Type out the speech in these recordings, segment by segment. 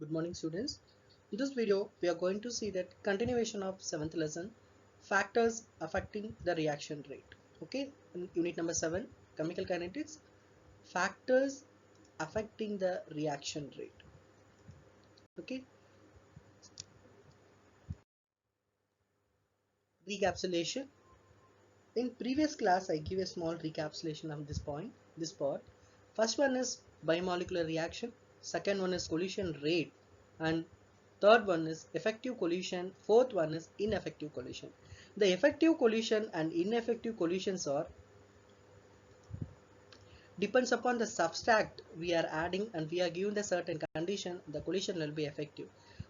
Good morning, students. In this video, we are going to see that continuation of 7th lesson, factors affecting the reaction rate. Okay, in unit number 7, chemical kinetics, factors affecting the reaction rate. Okay, recapitulation. In previous class, I give a small recapitulation of this part. First one is bimolecular reaction, second one is collision rate, and third one is effective collision, fourth one is ineffective collision. The effective collision and ineffective collisions are depends upon the substract we are adding, and we are given the certain condition, the collision will be effective.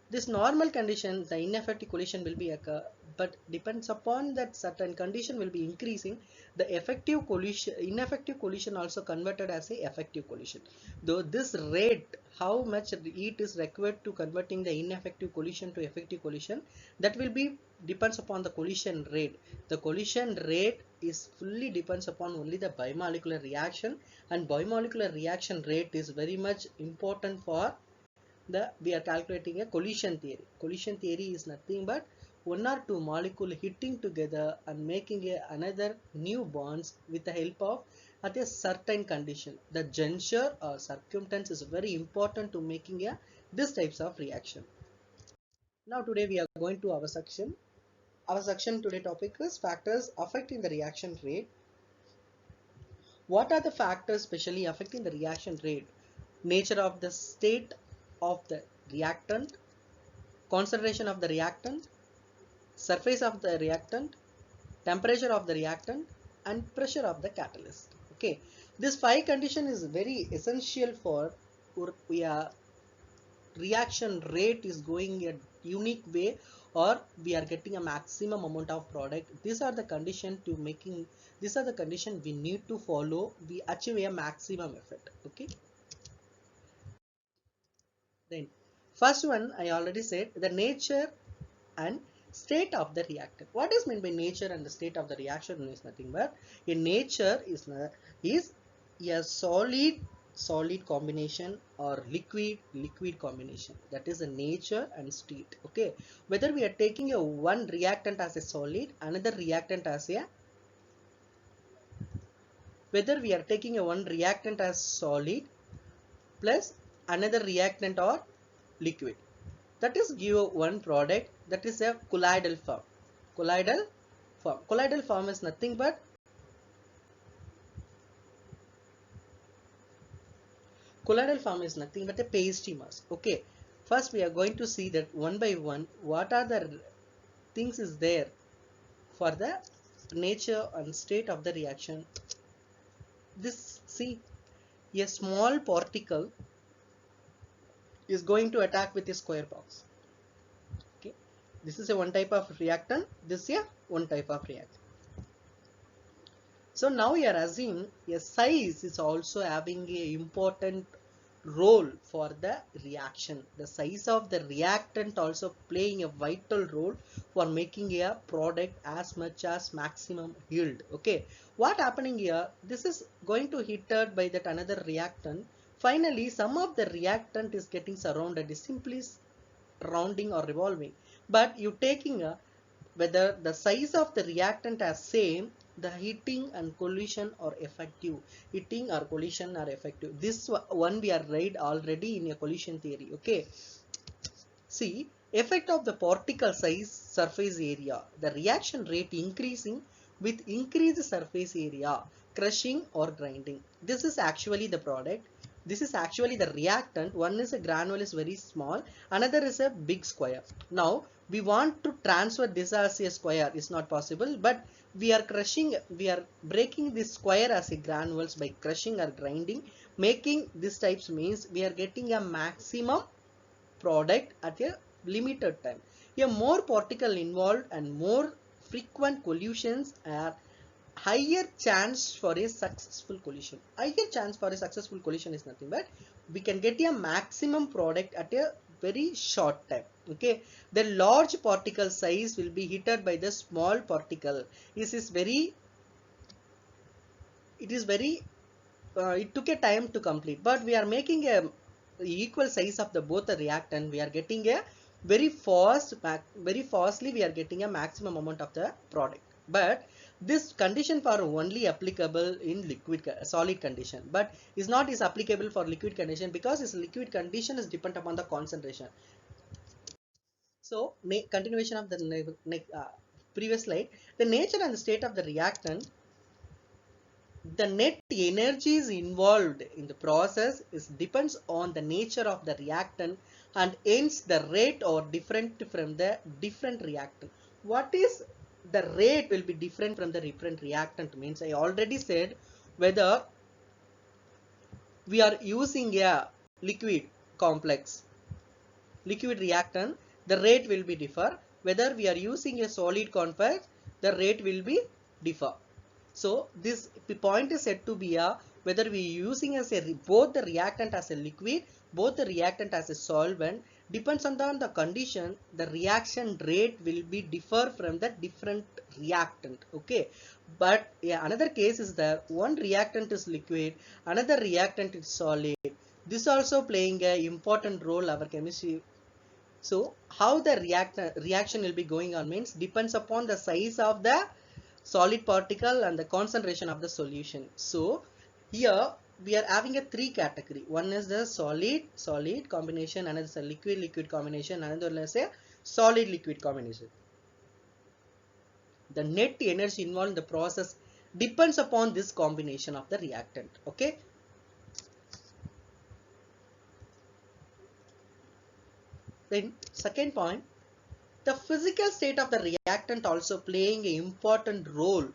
This normal condition, the ineffective collision will be occur, but depends upon that certain condition will be increasing, the effective collision, ineffective collision also converted as a effective collision. Though this rate, how much heat is required to converting the ineffective collision to effective collision, that will be depends upon the collision rate. The collision rate is fully depends upon only the bimolecular reaction, and bimolecular reaction rate is very much important for we are calculating a collision theory. Collision theory is nothing but one or two molecule hitting together and making another new bonds with the help of at a certain condition. The juncture or circumstance is very important to making this types of reaction. Now today we are going to our section. Our section today topic is factors affecting the reaction rate. What are the factors specially affecting the reaction rate? Nature of the state of the reactant, concentration of the reactant, surface of the reactant, temperature of the reactant, and pressure of the catalyst. Okay, this 5 condition is very essential for reaction rate is going a unique way, or we are getting a maximum amount of product. These are the condition to making, these are the condition we need to follow, we achieve a maximum effect. Okay, then first one I already said, the nature and state of the reactant. What is meant by nature and the state of the reaction is nothing but a nature is a solid combination or liquid combination. That is a nature and state. Okay, whether we are taking a one reactant as a solid, another reactant as a, whether we are taking a one reactant as solid plus another reactant or liquid, that is give one product, that is a colloidal form. Colloidal form is nothing but a pasty mass. Okay, first we are going to see that one by one what are the things is there for the nature and state of the reaction. This, see, a small particle is going to attack with a square box. Okay, this is a one type of reactant, this is a one type of reactant. So now we are assuming a size is also having a important role for the reaction. The size of the reactant also playing a vital role for making a product as much as maximum yield. Okay, what happening here, this is going to hit by that another reactant. Finally some of the reactant is getting surrounded, is simply rounding or revolving, but you taking a, whether the size of the reactant as same, the heating and collision are effective. Heating or collision are effective. This one we are read already in a collision theory. Okay, see, effect of the particle size, surface area, the reaction rate increasing with increased surface area, crushing or grinding. This is actually the product, this is actually the reactant. One is a granule is very small, another is a big square. Now we want to transfer this as a square, is not possible, but we are crushing, we are breaking this square as a granules by crushing or grinding. Making this types means we are getting a maximum product at a limited time. A more particle involved and more frequent collisions are higher chance for a successful collision. Higher chance for a successful collision is nothing but we can get a maximum product at a very short time. Okay, the large particle size will be hit by the small particle. This is very, it is very it took a time to complete, but we are making a equal size of the both the reactant, we are getting a very fastly we are getting a maximum amount of the product. But this condition for only applicable in solid condition, but is not is applicable for liquid condition, because this liquid condition is dependent upon the concentration. So continuation of the previous slide, the nature and the state of the reactant, the net energies involved in the process is depends on the nature of the reactant, and hence the rate or different from the different reactant. What is the rate will be different from the different reactant means, I already said, whether we are using a liquid complex liquid reactant, the rate will be differ. Whether we are using a solid complex, the rate will be differ. So this point is said to be a whether we using as a both the reactant as a liquid, both the reactant as a solvent, depends on the condition, the reaction rate will be differ from the different reactant. Okay, but yeah, another case is that one reactant is liquid, another reactant is solid. This also playing a important role our chemistry. So how the reaction will be going on means depends upon the size of the solid particle and the concentration of the solution. So here we are having a three category. One is the solid combination, another is a liquid combination, another is a solid liquid combination. The net energy involved in the process depends upon this combination of the reactant. Okay. Then second point, the physical state of the reactant also playing an important role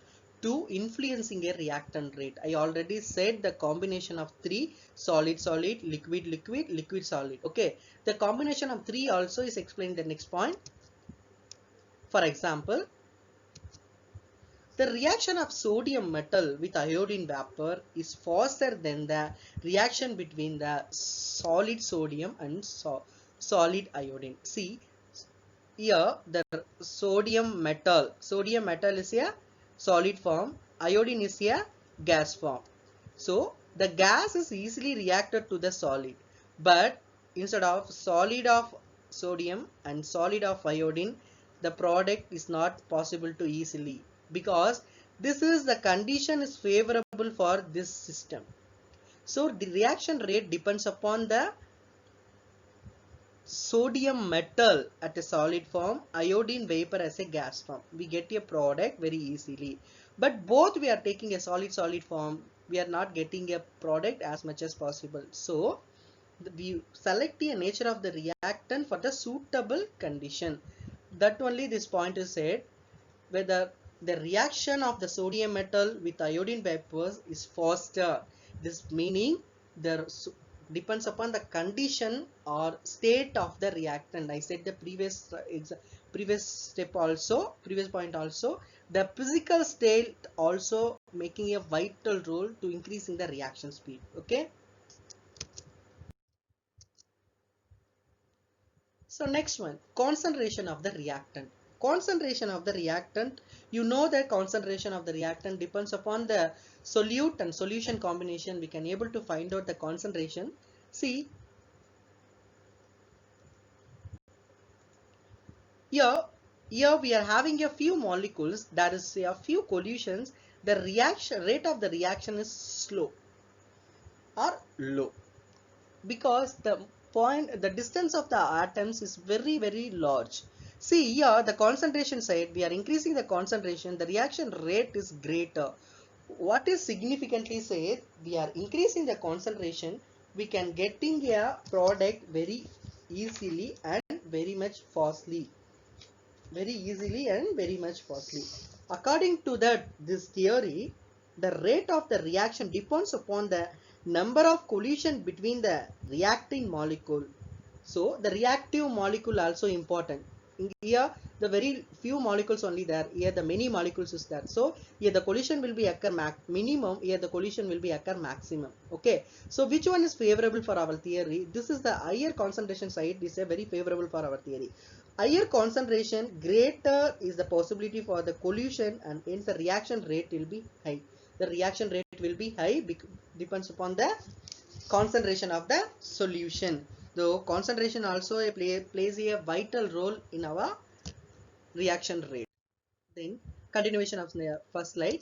to influencing a reactant rate. I already said the combination of three, solid liquid solid. Okay, the combination of three also is explained in the next point. For example, the reaction of sodium metal with iodine vapor is faster than the reaction between the solid sodium and solid iodine. See, here the sodium metal is a solid form, iodine is a gas form. So the gas is easily reacted to the solid, but instead of solid of sodium and solid of iodine, the product is not possible to easily, because this is the condition is favorable for this system. So the reaction rate depends upon the sodium metal at a solid form, iodine vapor as a gas form. We get a product very easily. But both we are taking a solid form, we are not getting a product as much as possible. So we select the nature of the reactant for the suitable condition. That only this point is said, whether the reaction of the sodium metal with iodine vapors is faster. This meaning the depends upon the condition or state of the reactant. I said the previous point also, the physical state also making a vital role to increasing the reaction speed. Okay. So next one, concentration of the reactant. Concentration of the reactant, you know that concentration of the reactant depends upon the solute and solution combination. We can able to find out the concentration. See, here we are having a few molecules, that is a few collisions. The reaction rate of the reaction is slow or low, because the distance of the atoms is very large. See here the concentration side, we are increasing the concentration, the reaction rate is greater. What is significantly said, we are increasing the concentration, we can getting a product very easily and very much fastly. According to this theory, the rate of the reaction depends upon the number of collision between the reacting molecule. So the reactive molecule also important. Here the very few molecules only there, here the many molecules is there. So here the collision will be occur minimum, here the collision will be occur maximum. Okay, so which one is favorable for our theory? This is the higher concentration side is a very favorable for our theory. Higher concentration, greater is the possibility for the collision, and hence the reaction rate will be high. The reaction rate will be high, depends upon the concentration of the solution. Though concentration also plays a vital role in our reaction rate. Then continuation of the first slide.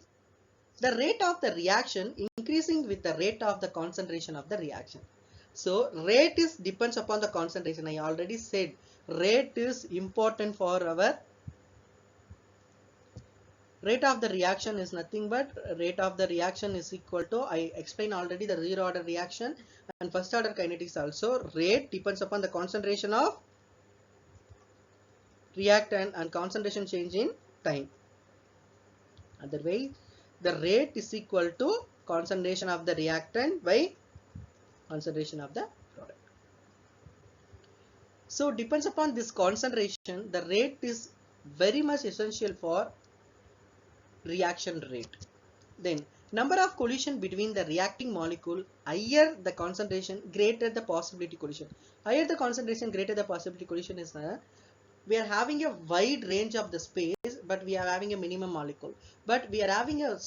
The rate of the reaction increasing with the rate of the concentration of the reaction. So rate is depends upon the concentration. I already said rate is important for our rate of the reaction is nothing but rate of the reaction is equal to, I explained already, the zero order reaction and first order kinetics also. Rate depends upon the concentration of reactant and concentration change in time. Otherwise, the rate is equal to concentration of the reactant by concentration of the product. So depends upon this concentration, the rate is very much essential for reaction rate. Then number of collision between the reacting molecule, higher the concentration, greater the possibility collision. Higher the concentration, greater the possibility collision is we are having a wide range of the space, but we are having a minimum molecule. But we are having a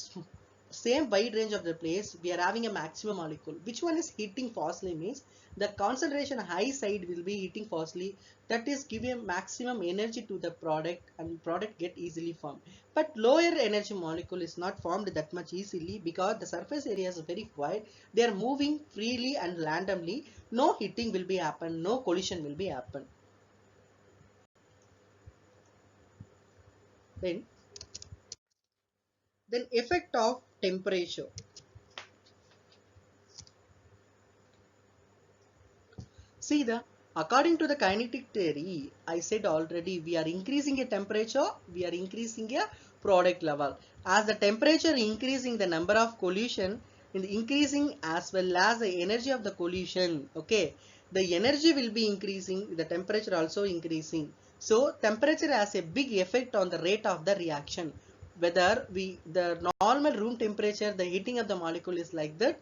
same wide range of the place, we are having a maximum molecule. Which one is heating fastly means the concentration high side will be heating fastly, that is giving a maximum energy to the product and product get easily formed. But lower energy molecule is not formed that much easily because the surface area is very wide, they are moving freely and randomly, no heating will be happen, no collision will be happen. Then effect of temperature. See according to the kinetic theory, I said already, we are increasing a temperature, we are increasing a product level. As the temperature increasing, the number of collision is increasing as well as the energy of the collision. Okay, the energy will be increasing, the temperature also increasing. So temperature has a big effect on the rate of the reaction. Whether the normal room temperature, the heating of the molecule is like that,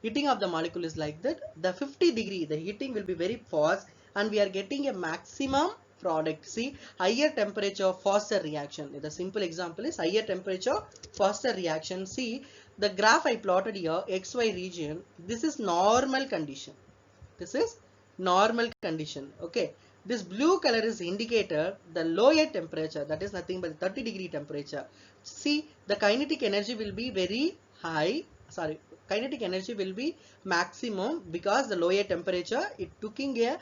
heating of the molecule is like that, the 50 degree the heating will be very fast and we are getting a maximum product. See, higher temperature faster reaction. The simple example is higher temperature faster reaction. See the graph I plotted here, XY region, this is normal condition, this is normal condition. Okay, this blue color is indicator the lower temperature, that is nothing but 30 degree temperature. See the kinetic energy will be very high, sorry, kinetic energy will be maximum because the lower temperature it taking a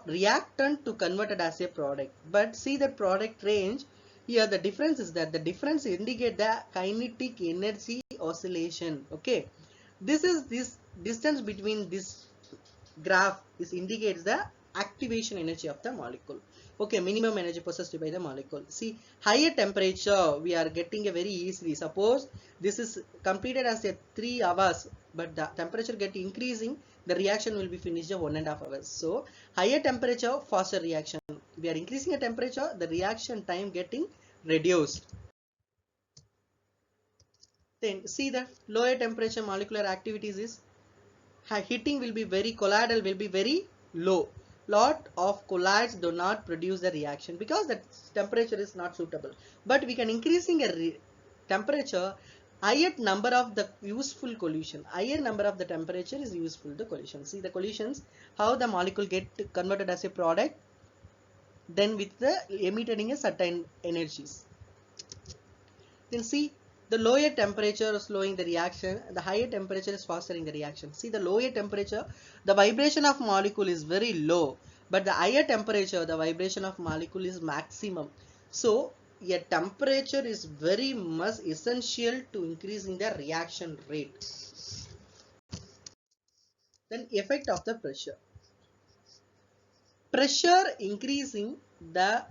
reactant to convert it as a product. But see the product range here, the difference is that the difference indicate the kinetic energy oscillation. Okay, this is this distance between this graph is indicates the activation energy of the molecule. Okay, minimum energy possessed by the molecule. See, higher temperature we are getting a very easily. Suppose this is completed as a 3 hours, but the temperature get increasing, the reaction will be finished in 1.5 hours. So higher temperature, faster reaction. We are increasing the temperature, the reaction time getting reduced. Then see the lower temperature molecular activities is heating will be very, colloidal will be very low. Lot of colloids do not produce the reaction because the temperature is not suitable. But we can increasing a temperature, higher number of the useful collision, higher number of the temperature is useful the collision. See the collisions, how the molecule get converted as a product, then with the emitting a certain energies. Then see the lower temperature is slowing the reaction, the higher temperature is fastering the reaction. See the lower temperature, the vibration of molecule is very low, but the higher temperature, the vibration of molecule is maximum. So a temperature is very much essential to increasing the reaction rate. Then effect of the pressure. Pressure increasing, the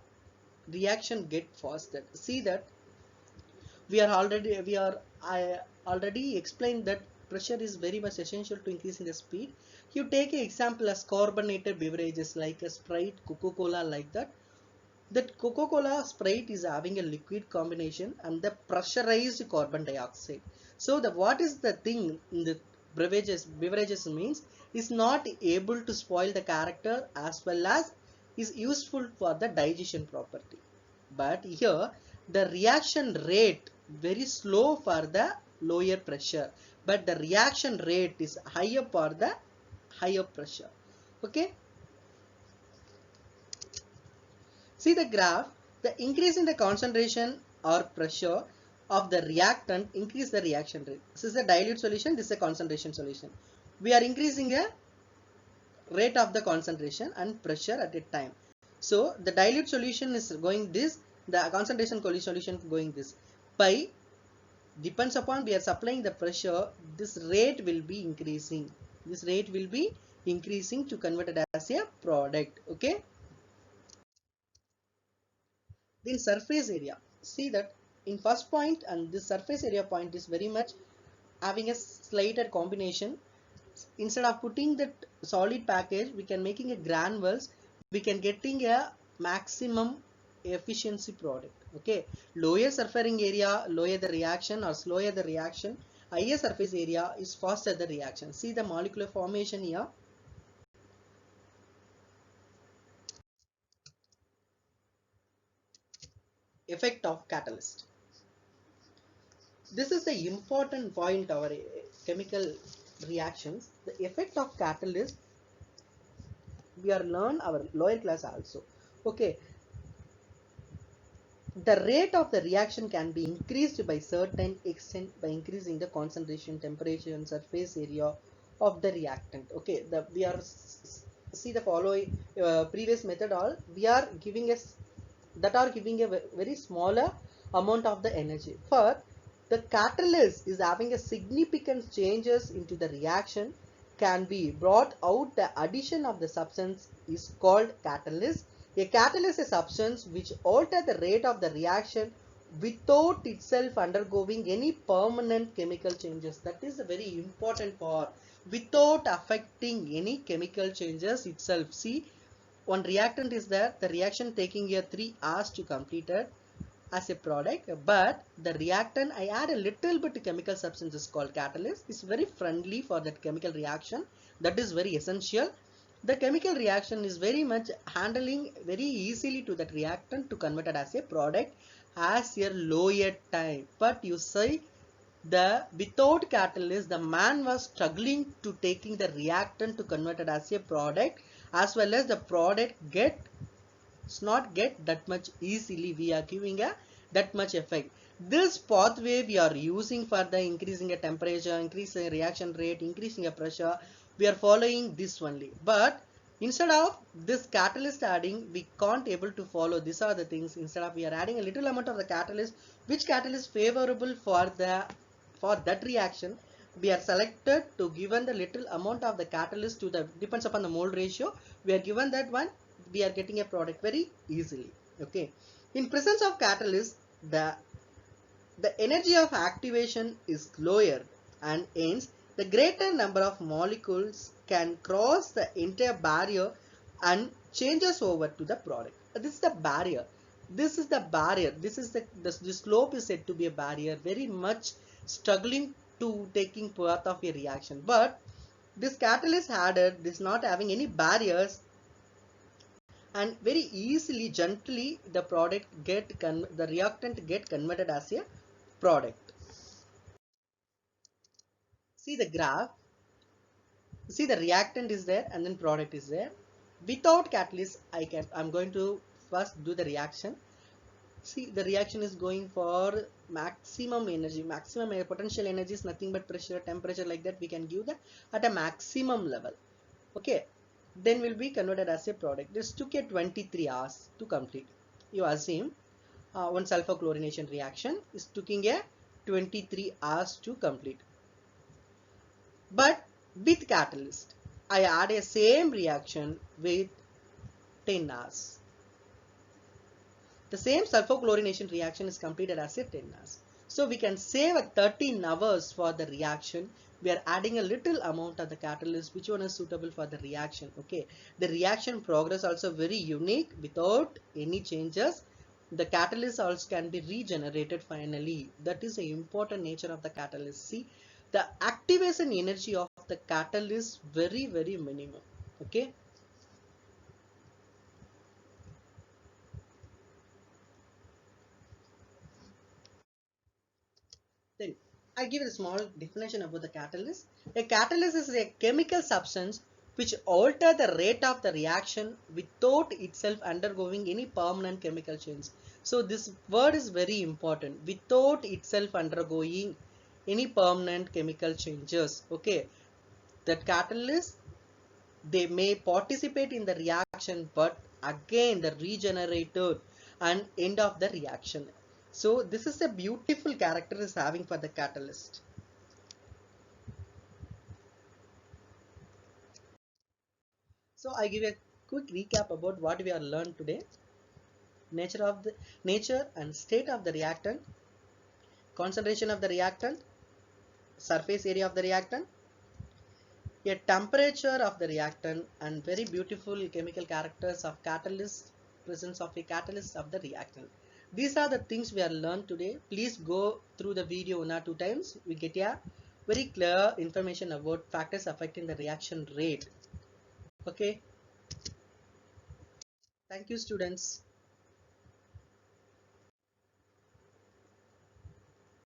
reaction get faster. See that I already explained that pressure is very much essential to increasing the speed. You take an example as carbonated beverages like a Sprite, Coca-Cola, like that. That Coca-Cola, Sprite is having a liquid combination and the pressurized carbon dioxide. So what is the thing in the beverages means is not able to spoil the character as well as is useful for the digestion property. But here the reaction rate very slow for the lower pressure, but the reaction rate is higher for the higher pressure. Okay, see the graph. The increase in the concentration or pressure of the reactant increase the reaction rate. This is a dilute solution, this is a concentration solution. We are increasing a rate of the concentration and pressure at a time. So the dilute solution is going this, the concentration solution going this. By depends upon we are supplying the pressure, this rate will be increasing. This rate will be increasing to convert it as a product. Okay. Then surface area. See that in first point and this surface area point is very much having a slighter combination. Instead of putting that solid package, we can making a granules, we can getting a maximum efficiency product. Okay, lower surfacing area lower the reaction or slower the reaction, higher surface area is faster the reaction. See the molecular formation here. Effect of catalyst. This is the important point of our chemical reactions. The effect of catalyst we are learn our lower class also. Okay, the rate of the reaction can be increased by certain extent by increasing the concentration, temperature and surface area of the reactant. Okay, we are see the following previous method all we are giving us that are giving a very smaller amount of the energy. For the catalyst is having a significant changes into the reaction can be brought out, the addition of the substance is called catalyst. A catalyst is a substance which alter the rate of the reaction without itself undergoing any permanent chemical changes. That is a very important part. Without affecting any chemical changes itself. See, one reactant is there, the reaction taking here 3 hours to complete it as a product, but the reactant I add a little bit chemical substances called catalyst is very friendly for that chemical reaction. That is very essential. The chemical reaction is very much handling very easily to that reactant to convert it as a product as a lower time. But you see the without catalyst the man was struggling to taking the reactant to convert it as a product, as well as the product not get that much easily. We are giving a that much effect. This pathway we are using for the increasing a temperature, increasing a reaction rate, increasing a pressure, we are following this only. But instead of this catalyst adding, we can't able to follow. These are the things. Instead of we are adding a little amount of the catalyst, which catalyst favorable for that reaction, we are selected to given the little amount of the catalyst to the depends upon the mole ratio. We are given that one, we are getting a product very easily. Okay, in presence of catalyst, the energy of activation is lower and hence the greater number of molecules can cross the entire barrier and changes over to the product. This is the barrier. This is the barrier. This is the slope is said to be a barrier, very much struggling to taking part of a reaction. But this catalyst added is not having any barriers and very easily gently the the reactant get converted as a product. See the graph, see the reactant is there and then product is there. Without catalyst I'm going to first do the reaction. See the reaction is going for maximum energy, potential energy is nothing but pressure, temperature, like that we can give that at a maximum level. Okay, then will be converted as a product. This took a 23 hours to complete. You assume one sulfur chlorination reaction is taking a 23 hours to complete. But with catalyst, I add a same reaction with 10 hours. The same sulfur chlorination reaction is completed as a 10 hours. So we can save 13 hours for the reaction. We are adding a little amount of the catalyst, which one is suitable for the reaction. Okay, the reaction progress also very unique without any changes. The catalyst also can be regenerated finally. That is the important nature of the catalyst. See, the activation energy of the catalyst very minimum. Okay, then I give a small definition about the catalyst. A catalyst is a chemical substance which alter the rate of the reaction without itself undergoing any permanent chemical change. So this word is very important. Without itself undergoing any permanent chemical changes. Okay. The catalyst, they may participate in the reaction, but again the regenerated and end of the reaction. So this is a beautiful character is having for the catalyst. So I give a quick recap about what we have learned today. Nature and state of the reactant, concentration of the reactant, surface area of the reactant, a temperature of the reactant, and very beautiful chemical characters of catalyst, presence of a catalyst of the reactant. These are the things we have learned today. Please go through the video 1 or 2 times. We get a very clear information about factors affecting the reaction rate. Okay. Thank you, students.